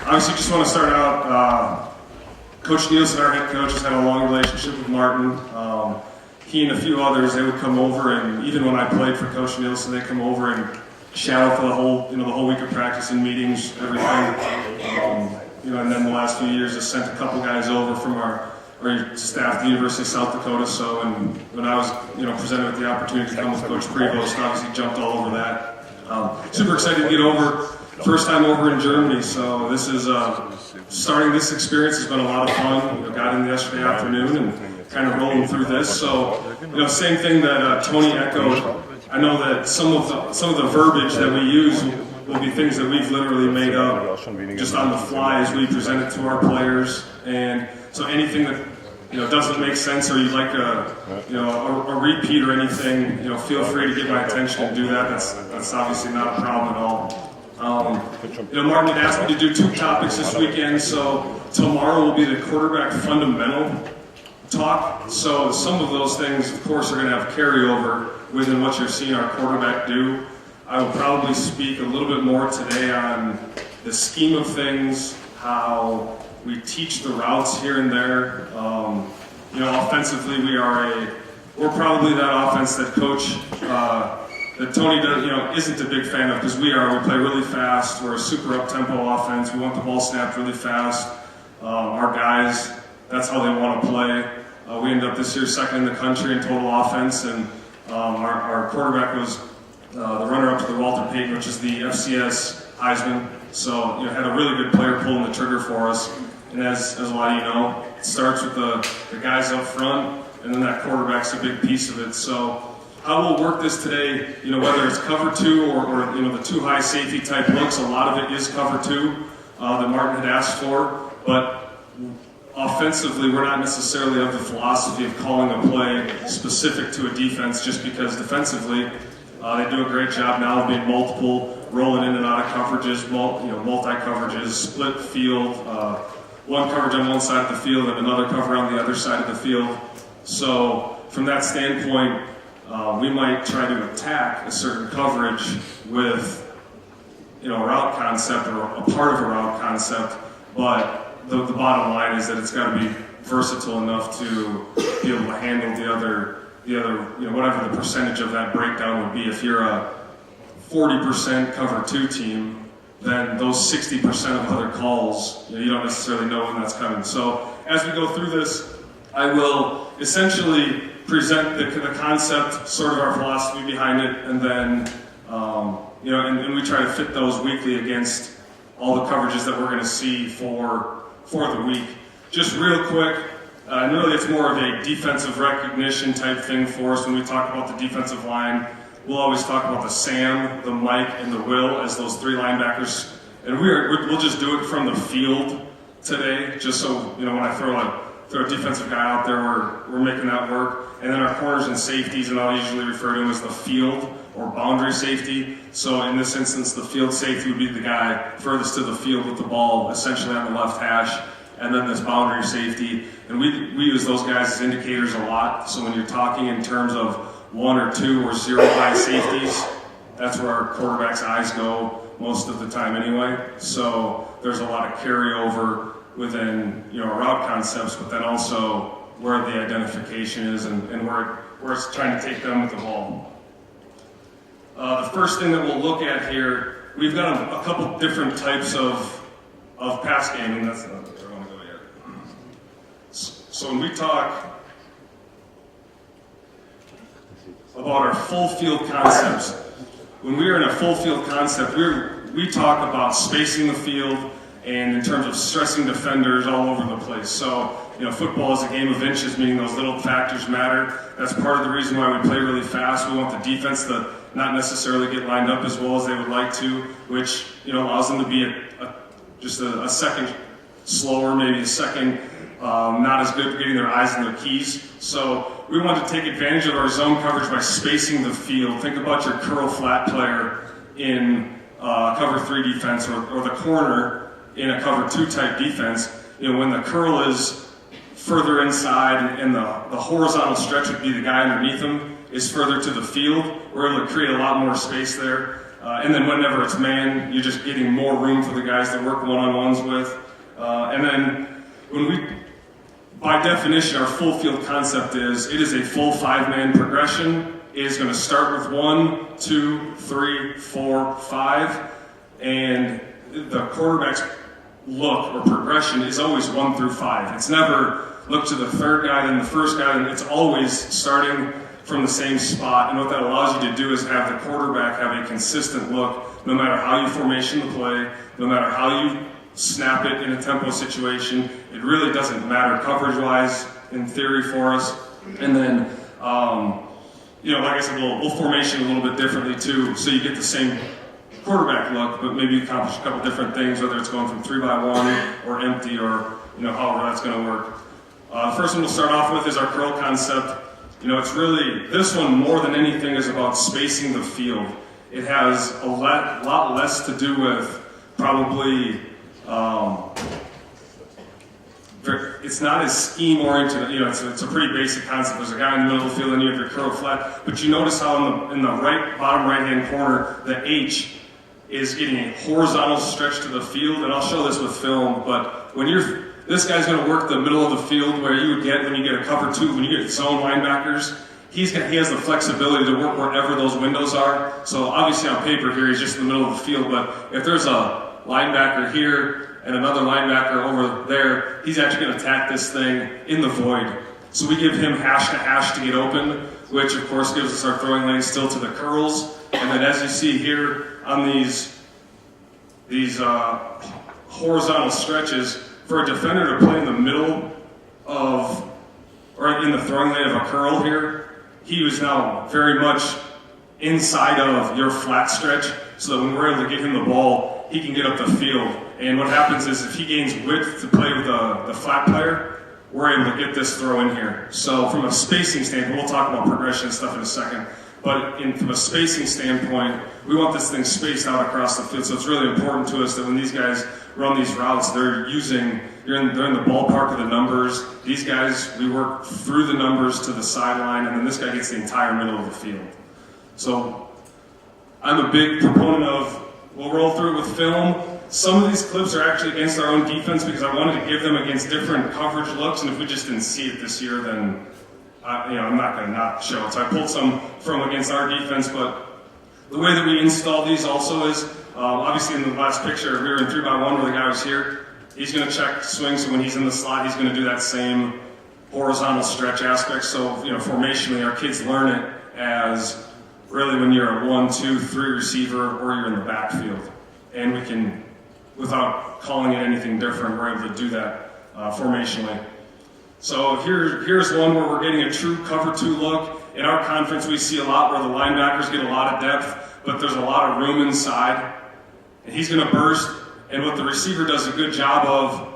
Obviously, just want to start out, Coach Nielsen, our head coach, has had a long relationship with Martin. He and a few others, they would come over, and even when I played for Coach Nielsen, they'd come over and shadow for the whole week of practice and meetings, everything. And then the last few years, I sent a couple guys over from our staff at the University of South Dakota. So, and when I was, presented with the opportunity to come with Coach Prevost, obviously jumped all over that. Super excited to get over. First time over in Germany, so this is starting this experience has been a lot of fun. Got in yesterday afternoon and kind of rolling through this. So, same thing that Tony echoed. I know that some of the verbiage that we use will be things that we've literally made up just on the fly as we present it to our players. And so anything that doesn't make sense, or you'd like a repeat or anything, feel free to get my attention and do that. That's obviously not a problem at all. Martin had asked me to do 2 topics this weekend, so tomorrow will be the quarterback fundamental talk. So some of those things, of course, are going to have carryover within what you're seeing our quarterback do. I will probably speak a little bit more today on the scheme of things, how we teach the routes here and there. Offensively, we're probably that offense that Coach that Tony isn't a big fan of, because we play really fast. We're a super up-tempo offense. We want the ball snapped really fast. Our guys, that's how they want to play. We ended up this year second in the country in total offense, and our quarterback was the runner-up to the Walter Payton, which is the FCS Heisman. So, had a really good player pulling the trigger for us. And as a lot of you know, it starts with the guys up front, and then that quarterback's a big piece of it. So, how we'll work this today, whether it's cover 2 or the 2 high safety type looks, a lot of it is cover 2 that Martin had asked for. But offensively, we're not necessarily of the philosophy of calling a play specific to a defense, just because defensively they do a great job now of being multiple, rolling in and out of coverages, multi-coverages, split field, one coverage on one side of the field and another cover on the other side of the field. So from that standpoint, we might try to attack a certain coverage with a route concept or a part of a route concept, but the bottom line is that it's got to be versatile enough to be able to handle the other, whatever the percentage of that breakdown would be. If you're a 40% cover 2 team, then those 60% of other calls, you don't necessarily know when that's coming. So as we go through this, I will essentially present the concept, sort of our philosophy behind it, and then, and we try to fit those weekly against all the coverages that we're going to see for the week. Just real quick, and really it's more of a defensive recognition type thing for us when we talk about the defensive line. We'll always talk about the Sam, the Mike, and the Will as those 3 linebackers. And we'll just do it from the field today, just so, when I throw a defensive guy out there, we're making that work. And then our corners and safeties, and I'll usually refer to them as the field or boundary safety. So in this instance, the field safety would be the guy furthest to the field with the ball, essentially on the left hash, and then this boundary safety. And we use those guys as indicators a lot. So when you're talking in terms of 1 or 2 or 0 high safeties, that's where our quarterback's eyes go most of the time anyway. So there's a lot of carryover within our route concepts, but then also where the identification is and where it's trying to take them with the ball. The first thing that we'll look at here, we've got a couple different types of pass game, and that's not where I want to go yet. So when we talk about our full field concepts, when we are in a full field concept, we talk about spacing the field and in terms of stressing defenders all over the place. So, football is a game of inches, meaning those little factors matter. That's part of the reason why we play really fast. We want the defense to not necessarily get lined up as well as they would like to, which, allows them to be just a second slower, maybe a second not as good at getting their eyes on their keys. So we want to take advantage of our zone coverage by spacing the field. Think about your curl flat player in cover 3 defense or the corner in a cover 2 type defense. When the curl is further inside and the horizontal stretch would be the guy underneath him is further to the field, we're able to create a lot more space there. And then whenever it's man, you're just getting more room for the guys to work one-on-ones with. And then by definition, our full field concept is, it is a full 5-man progression. It is going to start with 1, 2, 3, 4, 5, and the quarterback's look or progression is always 1 through 5. It's never look to the third guy, then the first guy, and it's always starting from the same spot. And what that allows you to do is have the quarterback have a consistent look, no matter how you formation the play, no matter how you snap it in a tempo situation. It really doesn't matter coverage-wise in theory for us. And then, like I said, we'll formation a little bit differently too, so you get the same quarterback look, but maybe accomplish a couple different things, whether it's going from 3-by-1 or empty or, however that's going to work. The first one we'll start off with is our curl concept. It's really, this one more than anything is about spacing the field. It has a lot less to do with probably, it's not as scheme oriented, it's a pretty basic concept. There's a guy in the middle of the field and you have your curl flat, but you notice how in the bottom right hand corner, the H is getting a horizontal stretch to the field, and I'll show this with film, but this guy's going to work the middle of the field where you would get when you get a cover 2, when you get zone linebackers. He has the flexibility to work wherever those windows are. So obviously on paper here, he's just in the middle of the field, but if there's a linebacker here and another linebacker over there, he's actually going to attack this thing in the void. So we give him hash to hash to get open, which of course gives us our throwing lane still to the curls. And then as you see here on these horizontal stretches, for a defender to play in the middle of, or in the throwing lane of a curl here, he was now very much inside of your flat stretch, so that when we're able to get him the ball, he can get up the field. And what happens is if he gains width to play with the flat player, we're able to get this throw in here. So from a spacing standpoint, we'll talk about progression and stuff in a second, but from a spacing standpoint, we want this thing spaced out across the field. So it's really important to us that when these guys run these routes, they're in the ballpark of the numbers. These guys, we work through the numbers to the sideline, and then this guy gets the entire middle of the field. So I'm a big proponent of, we'll roll through it with film. Some of these clips are actually against our own defense because I wanted to give them against different coverage looks, and if we just didn't see it this year, then I'm not going to not show it. So I pulled some from against our defense, but the way that we install these also is, obviously in the last picture, we were in 3-by-1 where the guy was here. He's going to check swing, so when he's in the slot, he's going to do that same horizontal stretch aspect. So, formationally, our kids learn it as really when you're a 1, 2, 3 receiver or you're in the backfield. And we can, without calling it anything different, we're able to do that formationally. So here's one where we're getting a true cover 2 look. In our conference, we see a lot where the linebackers get a lot of depth, but there's a lot of room inside. And he's going to burst, and what the receiver does a good job of,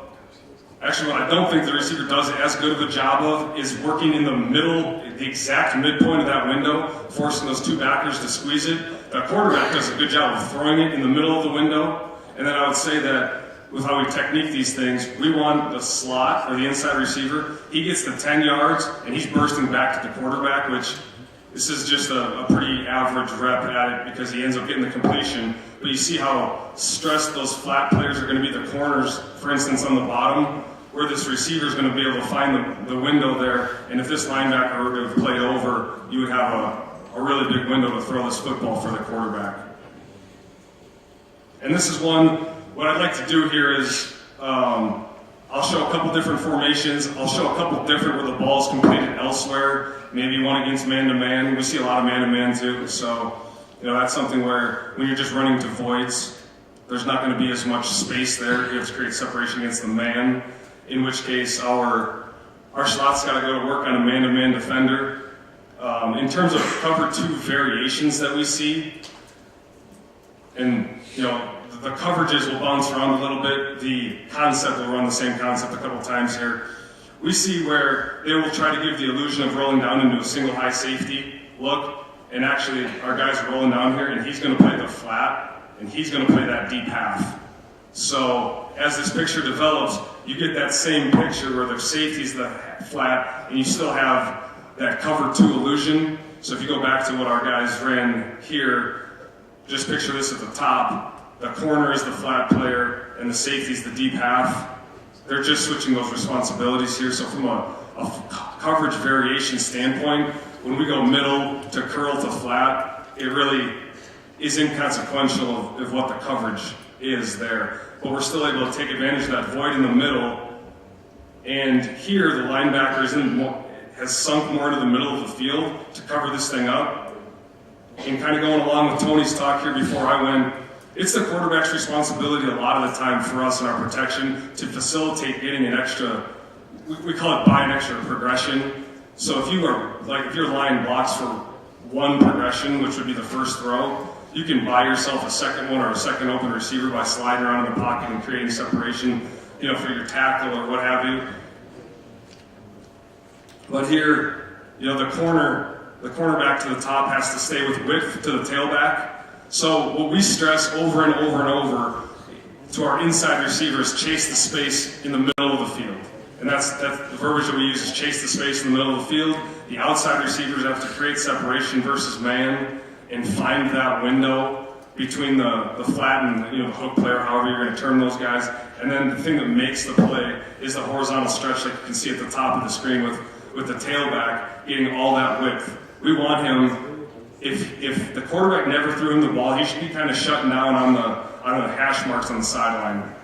actually what I don't think the receiver does as good of a job of, is working in the middle, the exact midpoint of that window, forcing those 2 backers to squeeze it. The quarterback does a good job of throwing it in the middle of the window. And then I would say that with how we technique these things, we want the slot or the inside receiver. He gets the 10 yards and he's bursting back to the quarterback, which this is just a pretty average rep at it because he ends up getting the completion. But you see how stressed those flat players are going to be, the corners, for instance, on the bottom, where this receiver is going to be able to find the window there. And if this linebacker were to have played over, you would have a really big window to throw this football for the quarterback. And this is one, what I'd like to do here is, I'll show a couple different formations. I'll show a couple different where the ball's completed elsewhere. Maybe one against man-to-man. We see a lot of man-to-man too. So, that's something where when you're just running to voids, there's not going to be as much space there. You have to create separation against the man, in which case our slot's got to go to work on a man-to-man defender. In terms of cover 2 variations that we see, and, the coverages will bounce around a little bit. The concept will run the same concept a couple times here. We see where they will try to give the illusion of rolling down into a single high safety look, and actually our guy's rolling down here, and he's going to play the flat, and he's going to play that deep half. So as this picture develops, you get that same picture where the safety's the flat, and you still have that cover 2 illusion. So if you go back to what our guys ran here, just picture this at the top. The corner is the flat player, and the safety is the deep half. They're just switching those responsibilities here. So from a coverage variation standpoint, when we go middle to curl to flat, it really is inconsequential of what the coverage is there. But we're still able to take advantage of that void in the middle. And here, the linebacker has sunk more into the middle of the field to cover this thing up. And kind of going along with Tony's talk here before I went, it's the quarterback's responsibility a lot of the time for us in our protection to facilitate getting an extra, we call it buy an extra progression. So if your line blocks for one progression, which would be the first throw, you can buy yourself a second one or a second open receiver by sliding around in the pocket and creating separation, for your tackle or what have you. But here, the cornerback to the top has to stay with width to the tailback. So what we stress over and over and over to our inside receivers, chase the space in the middle of the field. And that's the verbiage that we use is chase the space in the middle of the field. The outside receivers have to create separation versus man and find that window between the flat and the hook player, however you're going to term those guys. And then the thing that makes the play is the horizontal stretch that you can see at the top of the screen with the tailback getting all that width. We want him, if the quarterback never threw him the ball, he should be kind of shutting down on the hash marks on the sideline.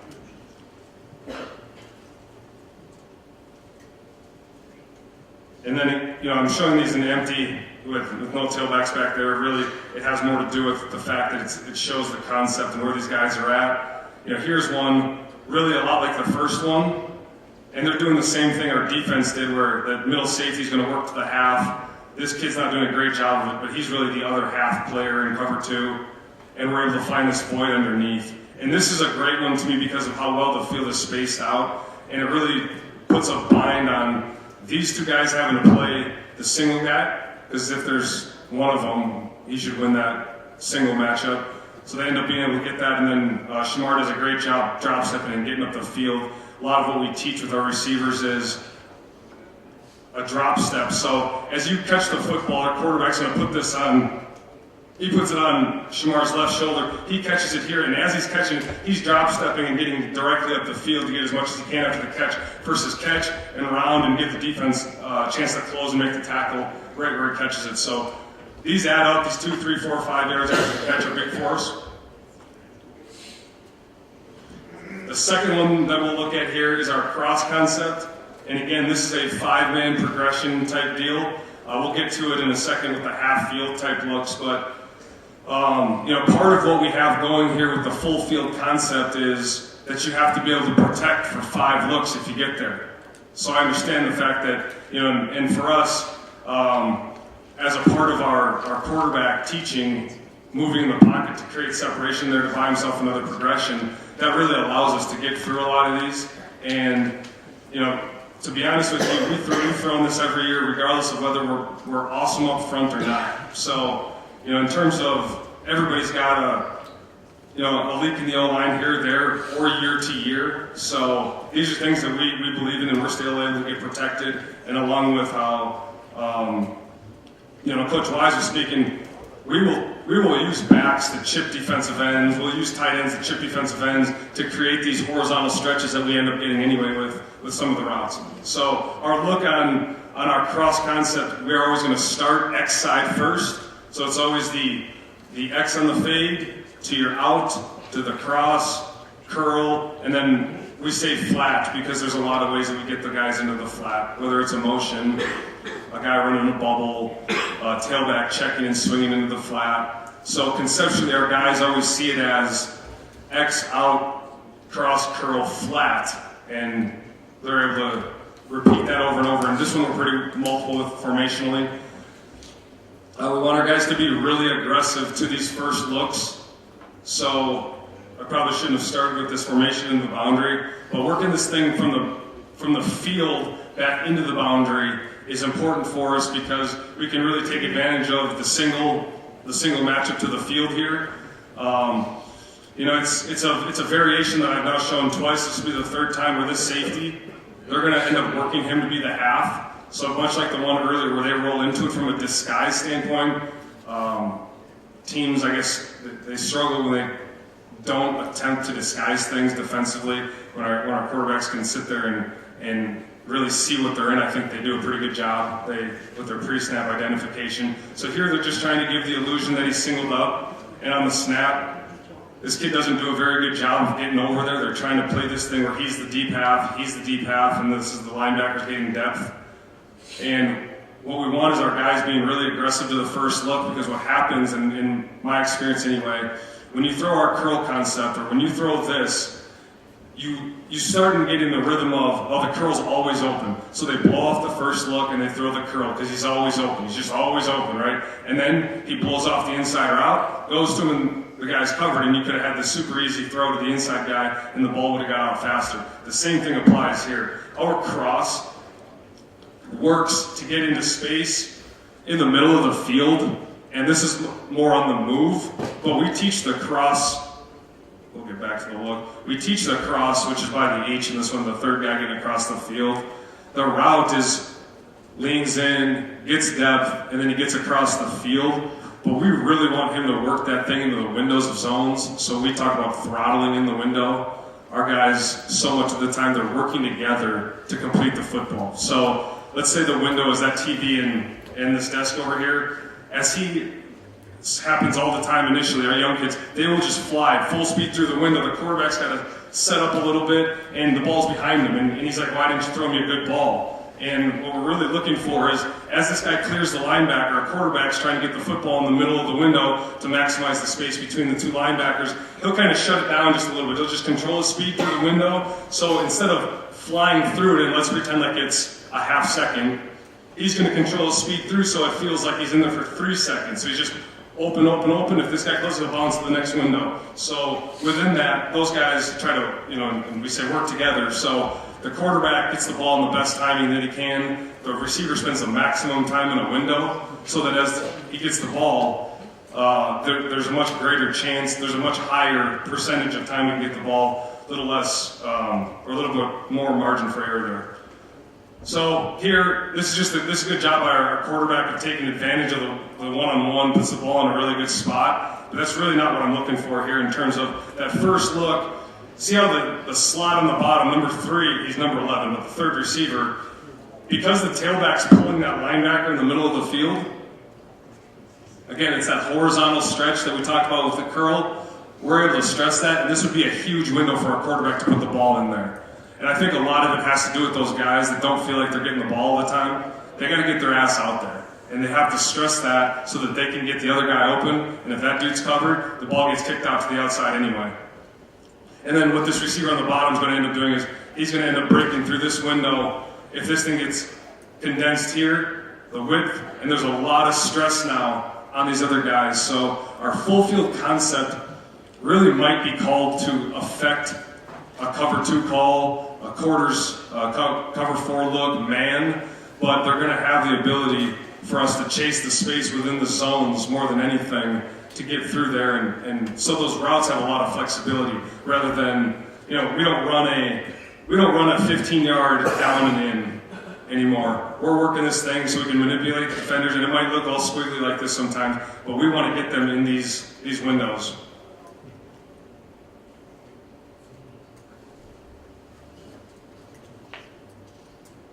And then, I'm showing these in empty with no tailbacks back there. Really, it has more to do with the fact that it shows the concept and where these guys are at. Here's one, really a lot like the first one. And they're doing the same thing our defense did where the middle safety is going to work to the half. This kid's not doing a great job of it, but he's really the other half player in cover two. And we're able to find this void underneath. And this is a great one to me because of how well the field is spaced out. And it really puts a bind on these two guys having to play the single guy. Because if there's one of them, he should win that single matchup. So they end up being able to get that. And then Shamar does a great job drop stepping and getting up the field. A lot of what we teach with our receivers is a drop step. So as you catch the football, our quarterback's going to put this on. He puts it on Shamar's left shoulder. He catches it here, and as he's catching, he's drop stepping and getting directly up the field to get as much as he can after the catch, versus catch and round and give the defense a chance to close and make the tackle right where he catches it. So these add up, these 2, 3, 4, 5 yards after the catch are big for us. The second one that we'll look at here is our cross concept. And again, this is a 5-man progression type deal. We'll get to it in a second with the half field type looks, but part of what we have going here with the full field concept is that you have to be able to protect for 5 looks if you get there. So I understand the fact that, and for us, as a part of our quarterback teaching, moving in the pocket to create separation there to buy himself another progression, that really allows us to get through a lot of these. And, to be honest with you, we've thrown this every year regardless of whether we're awesome up front or not. So, in terms of everybody's got a leak in the O-line here, there, or year to year. So these are things that we believe in and we're still able to get protected. And along with how, Coach Wise was speaking, we will use backs to chip defensive ends. We'll use tight ends to chip defensive ends to create these horizontal stretches that we end up getting anyway with some of the routes. So our look on our cross concept, we're always going to start X side first. So it's always the X on the fade to your out, to the cross, curl, and then we say flat because there's a lot of ways that we get the guys into the flat, whether it's a motion, a guy running a bubble, tailback checking and swinging into the flat. So conceptually, our guys always see it as X out, cross, curl, flat, and they're able to repeat that over and over. And this one we're pretty multiple with formationally. We want our guys to be really aggressive to these first looks. So I probably shouldn't have started with this formation in the boundary, but working this thing from the field back into the boundary is important for us because we can really take advantage of the single matchup to the field here. It's a variation that I've now shown twice. This will be the third time where this safety, they're going to end up working him to be the half. So much like the one earlier where they roll into it from a disguise standpoint, teams, I guess, they struggle when they don't attempt to disguise things defensively. When our quarterbacks can sit there and really see what they're in, I think they do a pretty good job with their pre-snap identification. So here they're just trying to give the illusion that he's singled up, and on the snap, this kid doesn't do a very good job of getting over there. They're trying to play this thing where he's the deep half, and this is the linebackers getting depth. And what we want is our guys being really aggressive to the first look, because what happens, in my experience anyway, when you throw our curl concept, or when you throw this, you start to get in the rhythm of the curl's always open. So they blow off the first look and they throw the curl because he's always open. He's just always open, right? And then he blows off the inside route, goes to him, and the guy's covered, and you could have had this super easy throw to the inside guy and the ball would have got out faster. The same thing applies here. Our cross works to get into space in the middle of the field, and this is more on the move, but we teach the cross. We'll get back to the look. We teach the cross, which is by the H in this one, the third guy getting across the field. The route is leans in, gets depth, and then he gets across the field. But we really want him to work that thing into the windows of zones. So we talk about throttling in the window. Our guys, so much of the time, they're working together to complete the football. So let's say the window is that TV and this desk over here. This happens all the time initially. Our young kids, they will just fly full speed through the window. The quarterback's got to set up a little bit, and the ball's behind him. And he's like, why didn't you throw me a good ball? And what we're really looking for is, as this guy clears the linebacker, our quarterback's trying to get the football in the middle of the window to maximize the space between the two linebackers. He'll kind of shut it down just a little bit. He'll just control his speed through the window. So instead of flying through it, and let's pretend like it's a half second, he's going to control his speed through so it feels like he's in there for 3 seconds. So he's just open, open, open. If this guy closes, he'll bounce to the next window. So within that, those guys try to, and we say work together. So the quarterback gets the ball in the best timing that he can. The receiver spends the maximum time in a window so that as he gets the ball, there's a much greater chance, there's a much higher percentage of time he can get the ball, a little less, or a little bit more margin for error there. So here, this is a good job by our quarterback of taking advantage of the one-on-one, puts the ball in a really good spot. But that's really not what I'm looking for here in terms of that first look. See how the slot on the bottom, number 3, he's number 11, but the third receiver, because the tailback's pulling that linebacker in the middle of the field, again, it's that horizontal stretch that we talked about with the curl. We're able to stress that, and this would be a huge window for our quarterback to put the ball in there. And I think a lot of it has to do with those guys that don't feel like they're getting the ball all the time. They got to get their ass out there. And they have to stress that so that they can get the other guy open. And if that dude's covered, the ball gets kicked out to the outside anyway. And then what this receiver on the bottom is going to end up doing is he's going to end up breaking through this window. If this thing gets condensed here, the width, and there's a lot of stress now on these other guys. So our full field concept really might be called to affect a cover 2 call, a quarters, cover 4 look, man, but they're going to have the ability for us to chase the space within the zones more than anything to get through there, and so those routes have a lot of flexibility rather than, we don't run a 15-yard down and in anymore. We're working this thing so we can manipulate the defenders, and it might look all squiggly like this sometimes, but we want to get them in these windows.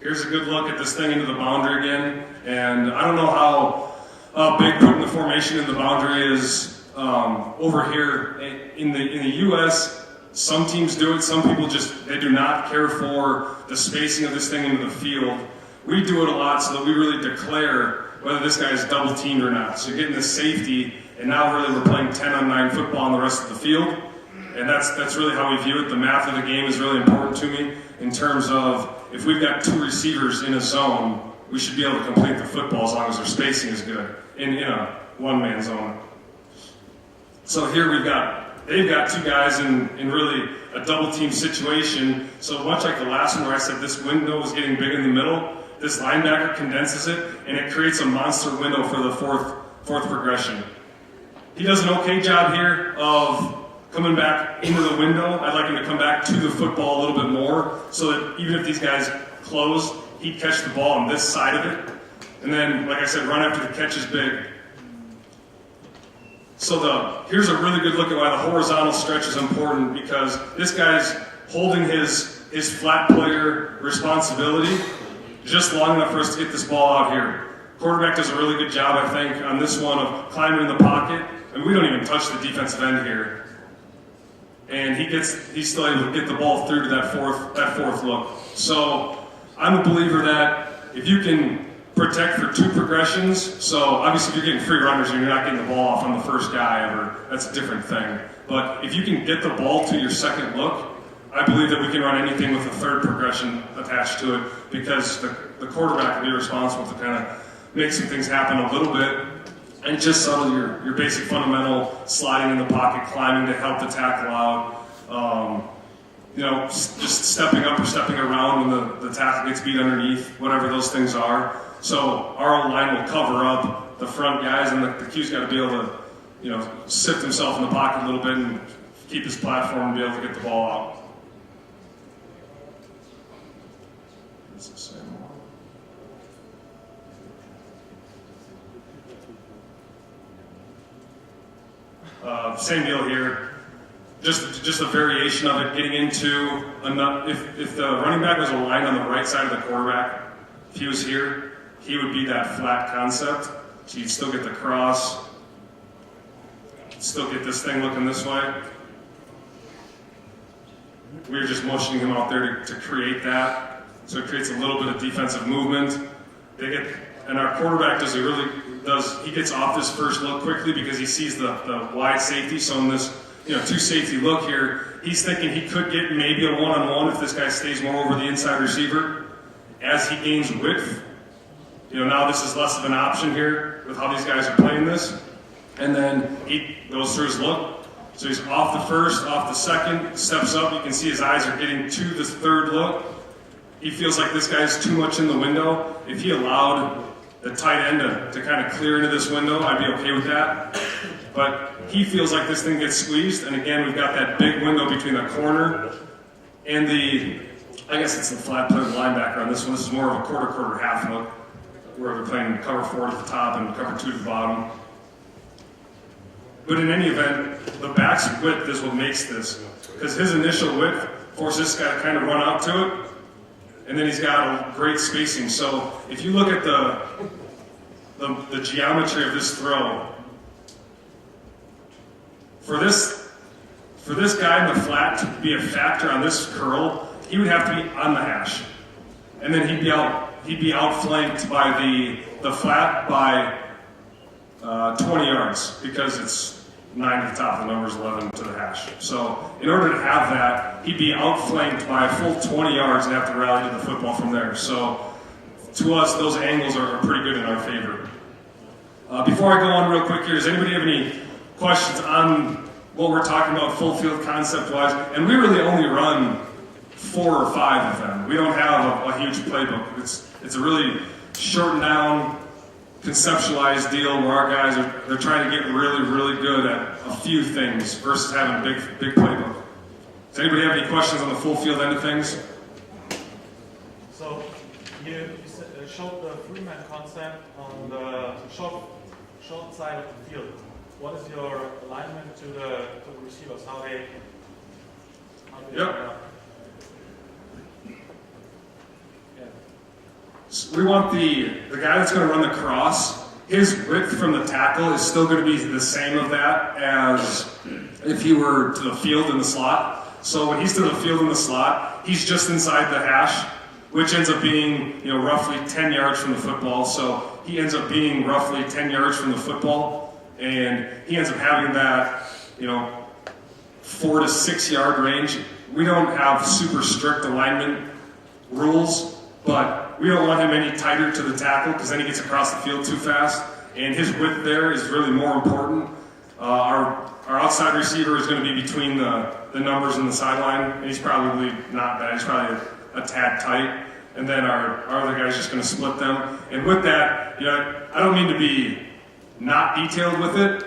Here's a good look at this thing into the boundary again, and I don't know how big putting the formation in the boundary is over here. In the U.S., some teams do it, some people they do not care for the spacing of this thing into the field. We do it a lot so that we really declare whether this guy is double teamed or not. So you're getting this safety, and now really we're playing 10-on-9 football on the rest of the field, and that's really how we view it. The math of the game is really important to me in terms of if we've got 2 receivers in a zone, we should be able to complete the football as long as their spacing is good in a one-man zone. So here they've got 2 guys in really a double-team situation. So much like the last one where I said this window was getting big in the middle, this linebacker condenses it, and it creates a monster window for the fourth progression. He does an okay job here of coming back into the window. I'd like him to come back to the football a little bit more so that even if these guys close, he'd catch the ball on this side of it. And then, like I said, run after the catch is big. So here's a really good look at why the horizontal stretch is important, because this guy's holding his flat player responsibility just long enough for us to get this ball out here. Quarterback does a really good job, I think, on this one of climbing in the pocket. And we don't even touch the defensive end here. And he's still able to get the ball through to that fourth look. So I'm a believer that if you can protect for 2 progressions, so obviously if you're getting free runners and you're not getting the ball off on the first guy ever, that's a different thing. But if you can get the ball to your second look, I believe that we can run anything with a 3rd progression attached to it, because the quarterback will be responsible to kind of make some things happen a little bit and just settle your basic fundamental sliding in the pocket, climbing to help the tackle out, just stepping up or stepping around when the tackle gets beat underneath, whatever those things are. So our line will cover up the front guys, and the Q's got to be able to, sift himself in the pocket a little bit and keep his platform and be able to get the ball out. It's the same one. Same deal here. Just a variation of it, getting into if the running back was aligned on the right side of the quarterback, if he was here, he would be that flat concept. So you'd still get the cross, still get this thing looking this way. We were just motioning him out there to create that, so it creates a little bit of defensive movement. And our quarterback he gets off this first look quickly because he sees the wide safety. So in this 2 safety look here, he's thinking he could get maybe a one-on-one if this guy stays more over the inside receiver. As he gains width, now this is less of an option here with how these guys are playing this. And then he goes through his look. So he's off the first, off the second, steps up. You can see his eyes are getting to this 3rd look. He feels like this guy's too much in the window. If he allowed the tight end to kind of clear into this window, I'd be okay with that. But he feels like this thing gets squeezed, and again, we've got that big window between the corner and I guess it's the flat play linebacker on this one. This is more of a quarter half look, where they're playing cover 4 to the top and cover 2 to the bottom. But in any event, the back's width is what makes this, because his initial width forces this guy to kind of run out to it, and then he's got a great spacing. So if you look at the geometry of this throw, for this guy in the flat to be a factor on this curl, he would have to be on the hash, and then he'd be outflanked by the flat by 20 yards, because it's 9 to the top, the number's 11 to the hash. So in order to have that, he'd be outflanked by a full 20 yards and have to rally to the football from there. So to us, those angles are pretty good in our favor. Before I go on real quick here, does anybody have any questions on what we're talking about full field concept-wise? And we really only run 4 or 5 of them. We don't have a huge playbook. It's a really shortened down, conceptualized deal where our guys they're trying to get really, really good at a few things versus having a big playbook. Does anybody have any questions on the full field end of things? So you showed the three-man concept on the short side of the field. What is your alignment to the receivers? How they Yep. So we want the guy that's going to run the cross, his width from the tackle is still going to be the same of that as if he were to the field in the slot. So when he's to the field in the slot, he's just inside the hash, which ends up being roughly 10 yards from the football. So he ends up being roughly 10 yards from the football, and he ends up having that 4 to 6 yard range. We don't have super strict alignment rules, but we don't want him any tighter to the tackle because then he gets across the field too fast, and his width there is really more important. Our outside receiver is going to be between the numbers and the sideline, and he's probably not bad. He's probably a tad tight, and then our other guy's just going to split them. And with that, I don't mean to be not detailed with it.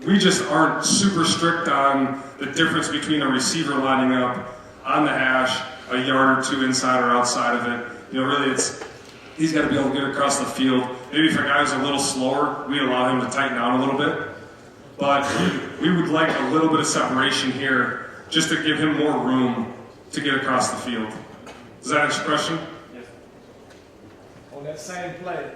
We just aren't super strict on the difference between a receiver lining up on the hash a yard or two inside or outside of it. Really he's got to be able to get across the field. Maybe if a guy's a little slower, we allow him to tighten down a little bit. but we would like a little bit of separation here just to give him more room to get across the field. Does that answer your question? Yes. On that same play,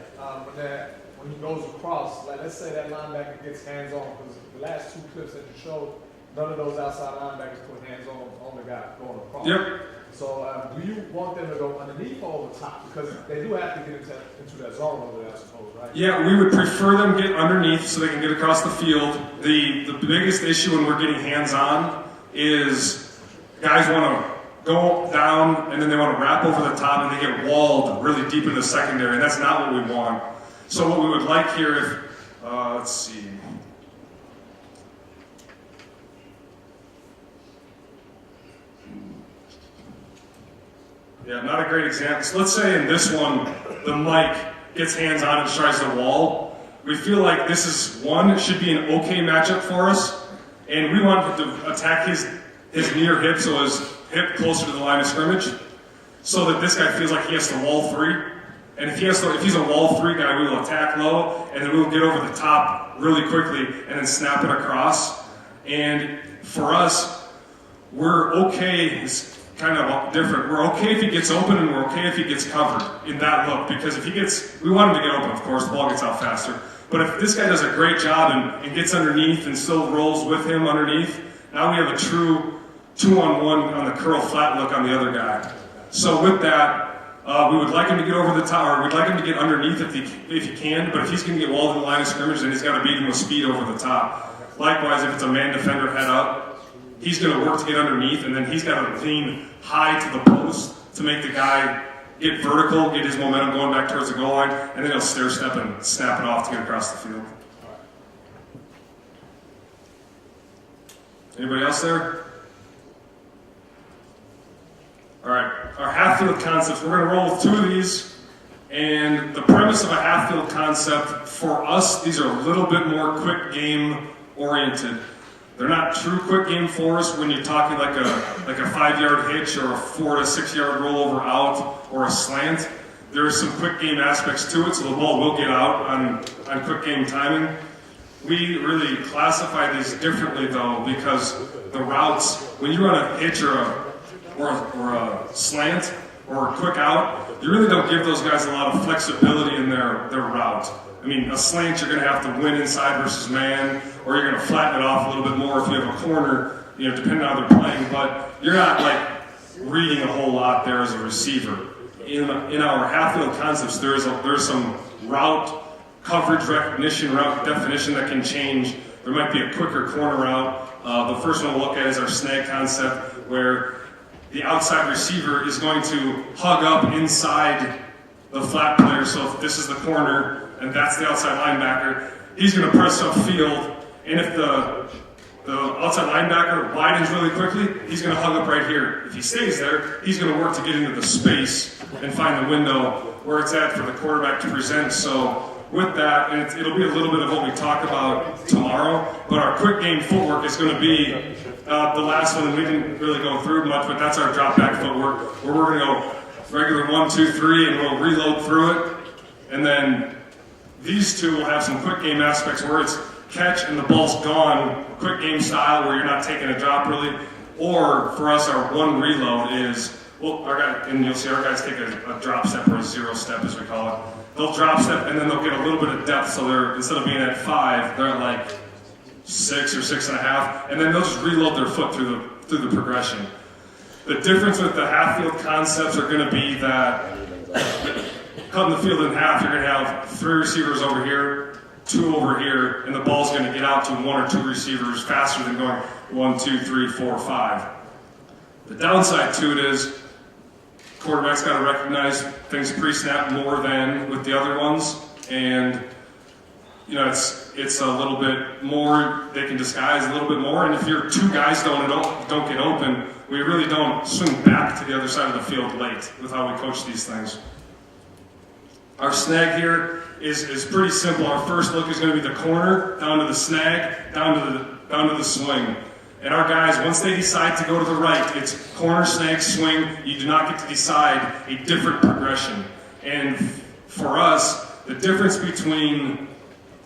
when he goes across, like let's say that linebacker gets hands on, because the last two clips that you showed, none of those outside linebackers put hands on the guy going across. Yep. So do you want them to go underneath or over top? Because they do have to get into that zone over there, I suppose, right? Yeah, we would prefer them get underneath so they can get across the field. The biggest issue when we're getting hands-on is guys want to go down and then they want to wrap over the top and they get walled really deep in the secondary, and that's not what we want. So what we would like here, if, let's see. Yeah, not a great example. So let's say in this one, the Mike gets hands on and tries to wall. We feel like this is one, it should be an okay matchup for us, and we want to attack his knee or hip, so his hip closer to the line of scrimmage, so that this guy feels like he has to wall three. And if he's a wall three guy, we will attack low, and then we will get over the top really quickly, and then snap it across. And for us, we're okay. It's kind of different. We're okay if he gets open, and we're okay if he gets covered in that look, because if we want him to get open, of course, the ball gets out faster. But if this guy does a great job and gets underneath and still rolls with him underneath, now we have a true 2-on-1 on the curl flat look on the other guy. So with that, we would like him to get over the top, or we'd like him to get underneath if he can, but if he's going to get walled in the line of scrimmage, then he's got to beat him with speed over the top. Likewise, if it's a man defender head up, he's going to work to get underneath, and then he's got to lean high to the post to make the guy get vertical, get his momentum going back towards the goal line, and then he'll stair step and snap it off to get across the field. Anybody else there? All right, our half-field concepts. We're going to roll with two of these, and the premise of a half-field concept, for us, these are a little bit more quick game oriented. They're not true quick game for us when you're talking like a 5-yard hitch or a 4 to 6 yard rollover out or a slant. There are some quick game aspects to it, so the ball will get out on quick game timing. We really classify these differently though, because the routes, when you run a hitch or a slant or a quick out, you really don't give those guys a lot of flexibility in their route. I mean, a slant, you're going to have to win inside versus man, or you're going to flatten it off a little bit more if you have a corner, depending on how they're playing, but you're not like reading a whole lot there as a receiver. In our half-field concepts, there's some route coverage recognition, route definition that can change. There might be a quicker corner route. The first one we'll look at is our snag concept, where the outside receiver is going to hug up inside the flat player. So if this is the corner and that's the outside linebacker, he's going to press upfield, and if the outside linebacker widens really quickly, he's going to hug up right here. If he stays there, he's going to work to get into the space and find the window where it's at for the quarterback to present. So with that, and it'll be a little bit of what we talk about tomorrow, but our quick game footwork is going to be the last one, and we didn't really go through much, but that's our drop back footwork, where we're going to go regular 1, 2, 3, and we'll reload through it. And then these two will have some quick game aspects where it's catch and the ball's gone, quick game style, where you're not taking a drop really. Or for us, our one reload is, and you'll see our guys take a drop step or a 0 step as we call it. They'll drop step and then they'll get a little bit of depth, so they're, instead of being at 5, they're at like 6 or 6.5, and then they'll just reload their foot through the progression. The difference with the half-field concepts are going to be that cutting the field in half, you're going to have 3 receivers over here, 2 over here, and the ball's going to get out to 1 or 2 receivers faster than going 1, 2, 3, 4, 5. The downside to it is quarterback's got to recognize things pre-snap more than with the other ones, and it's a little bit more, they can disguise a little bit more, and if your 2 guys don't get open, we really don't swing back to the other side of the field late with how we coach these things. Our snag here is pretty simple. Our first look is going to be the corner, down to the snag, down to the swing. And our guys, once they decide to go to the right, it's corner, snag, swing. You do not get to decide a different progression. And for us, the difference between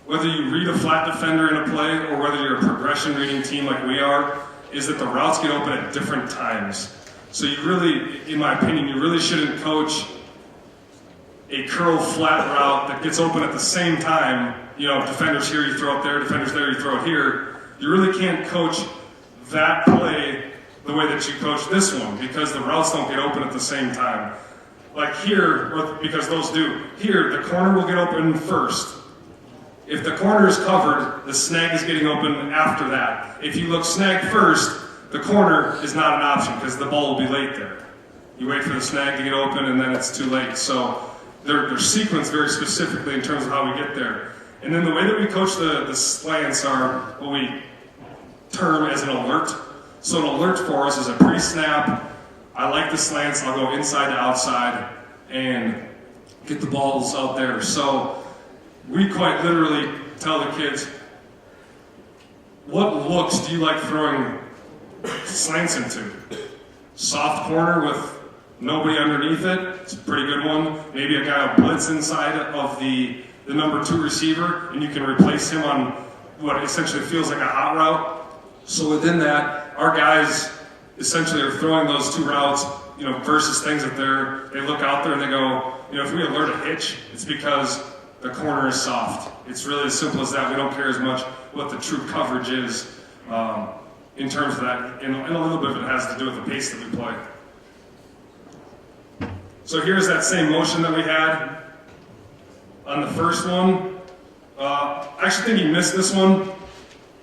whether you read a flat defender in a play or whether you're a progression reading team like we are, is that the routes get open at different times. So you really, in my opinion, you really shouldn't coach a curl flat route that gets open at the same time. You know, defenders here, you throw it there, defenders there, you throw it here. You really can't coach that play the way that you coach this one, because the routes don't get open at the same time. Like here, or because those do, here the corner will get open first. If the corner is covered, the snag is getting open after that. If you look snag first, the corner is not an option because the ball will be late there. You wait for the snag to get open and then it's too late. So they're sequenced very specifically in terms of how we get there. And then the way that we coach the slants are what we term as an alert. So an alert for us is a pre-snap. I like the slants. I'll go inside to outside and get the balls out there. So we quite literally tell the kids, what looks do you like throwing slants into? Soft corner with nobody underneath it. It's a pretty good one. Maybe a guy will blitz inside of the number 2 receiver, and you can replace him on what essentially feels like a hot route. So within that, our guys essentially are throwing those 2 routes, you know, versus things that they look out there and they go, you know, if we alert a hitch, it's because the corner is soft. It's really as simple as that. We don't care as much what the true coverage is in terms of that, and a little bit of it has to do with the pace that we play. So here's that same motion that we had on the first one. I actually think he missed this one.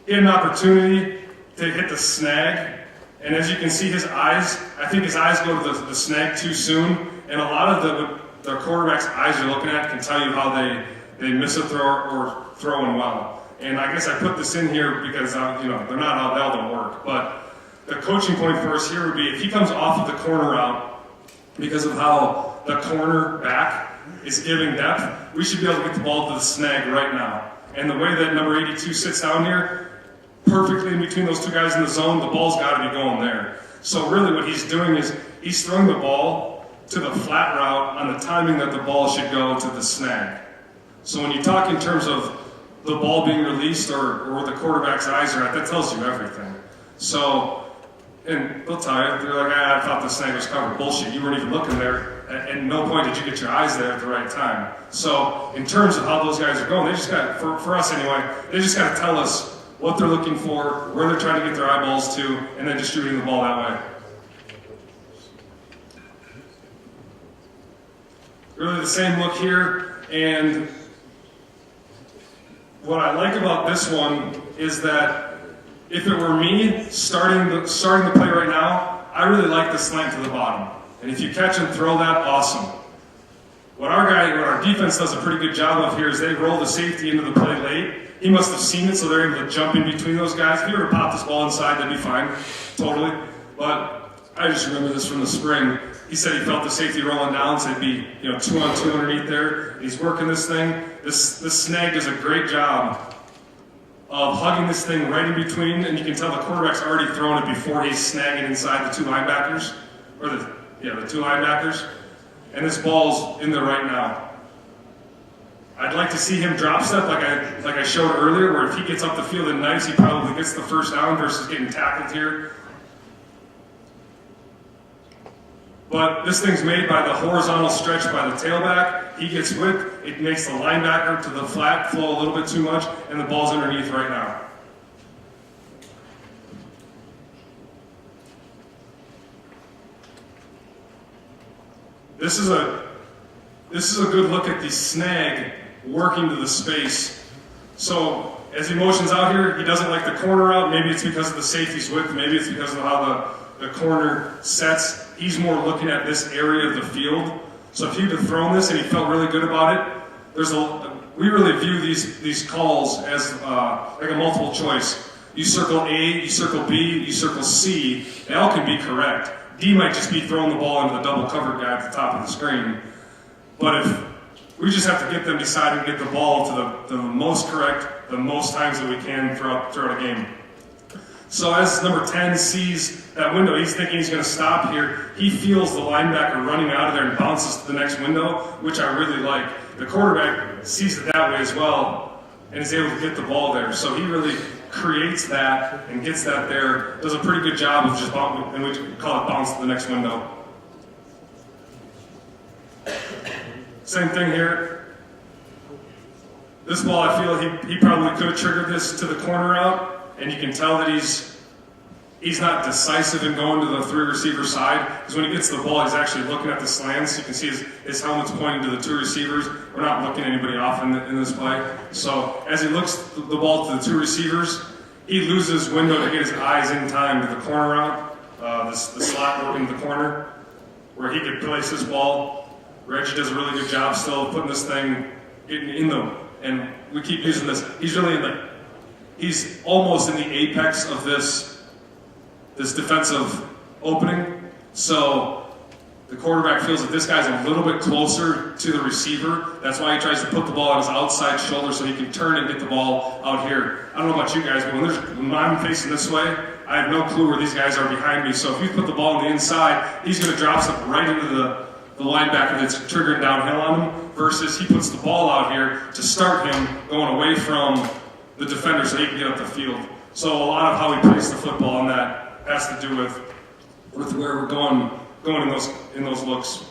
He had an opportunity to hit the snag, and as you can see, his eyes, I think his eyes go to the snag too soon, and a lot of the quarterback's eyes you're looking at can tell you how they miss a throw or throwing well. And I guess I put this in here because, you know, they're not how they'll work. But the coaching point for us here would be if he comes off of the corner route because of how the corner back is giving depth, we should be able to get the ball to the snag right now. And the way that number 82 sits down here, perfectly in between those 2 guys in the zone, the ball's got to be going there. So really what he's doing is he's throwing the ball to the flat route on the timing that the ball should go to the snag. So when you talk in terms of the ball being released or where the quarterback's eyes are at, that tells you everything. So, and they'll tell you, they're like, I thought the snag was covered. Bullshit, you weren't even looking there. At no point did you get your eyes there at the right time. So in terms of how those guys are going, they just got, for us anyway, they just got to tell us what they're looking for, where they're trying to get their eyeballs to, and then distributing the ball that way. Really the same look here, and what I like about this one is that if it were me starting the play right now, I really like the slant to the bottom. And if you catch and throw that, awesome. What our defense does a pretty good job of here is they roll the safety into the play late. He must have seen it, so they're able to jump in between those guys. If he were to pop this ball inside, that'd be fine, totally. But I just remember this from the spring. He said he felt the safety rolling down, so it'd be 2-on-2 underneath there. He's working this thing. This snag does a great job of hugging this thing right in between, and you can tell the quarterback's already thrown it before he's snagging inside the 2 linebackers, or the 2 linebackers. And this ball's in there right now. I'd like to see him drop step like I showed earlier, where if he gets up the field and knifes, he probably gets the first down versus getting tackled here. But this thing's made by the horizontal stretch by the tailback. He gets whipped. It makes the linebacker to the flat flow a little bit too much, and the ball's underneath right now. This is a good look at the snag working to the space. So as he motions out here, he doesn't like the corner out. Maybe it's because of the safety's width. Maybe it's because of how the corner sets. He's more looking at this area of the field. So if he'd have thrown this and he felt really good about it, we really view these calls as like a multiple choice. You circle A, you circle B, you circle C. They all can be correct. D might just be throwing the ball into the double covered guy at the top of the screen. But if we just have to get them deciding to get the ball to the most correct, the most times that we can throughout a game. So as number 10 sees that window, he's thinking he's going to stop here. He feels the linebacker running out of there and bounces to the next window, which I really like. The quarterback sees it that way as well. and is able to get the ball there. So he really creates that and gets that there, does a pretty good job of just bouncing, and we call it bounce to the next window. Same thing here. This ball, I feel he probably could have triggered this to the corner out, and you can tell that he's not decisive in going to the 3 receiver side, because when he gets the ball, he's actually looking at the slants. You can see his helmet's pointing to the 2 receivers. We're not looking anybody off in this play. So as he looks the ball to the 2 receivers, he loses window to get his eyes in time to the corner route, the slot working the corner, where he could place his ball. Reggie does a really good job still of putting this thing in them. And we keep using this. He's almost in the apex of this defensive opening. So the quarterback feels that this guy's a little bit closer to the receiver. That's why he tries to put the ball on his outside shoulder so he can turn and get the ball out here. I don't know about you guys, but when I'm facing this way, I have no clue where these guys are behind me. So if you put the ball on the inside, he's going to drop something right into the linebacker that's triggering downhill on him, versus he puts the ball out here to start him going away from the defender so he can get up the field. So a lot of how he plays the football on that has to do with where we're going in those looks.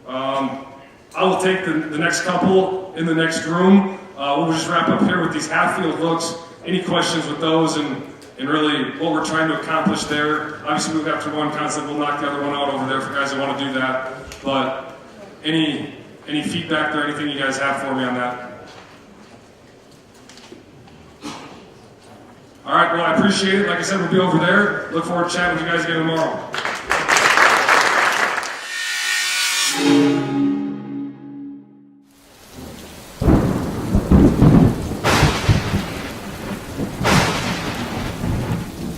I will take the next couple in the next room. We'll just wrap up here with these half-field looks. Any questions with those and really what we're trying to accomplish there? Obviously, we've got through one concept. We'll knock the other one out over there for guys that want to do that. But any feedback or anything you guys have for me on that? All right, well, I appreciate it. Like I said, we'll be over there. Look forward to chatting with you guys again tomorrow.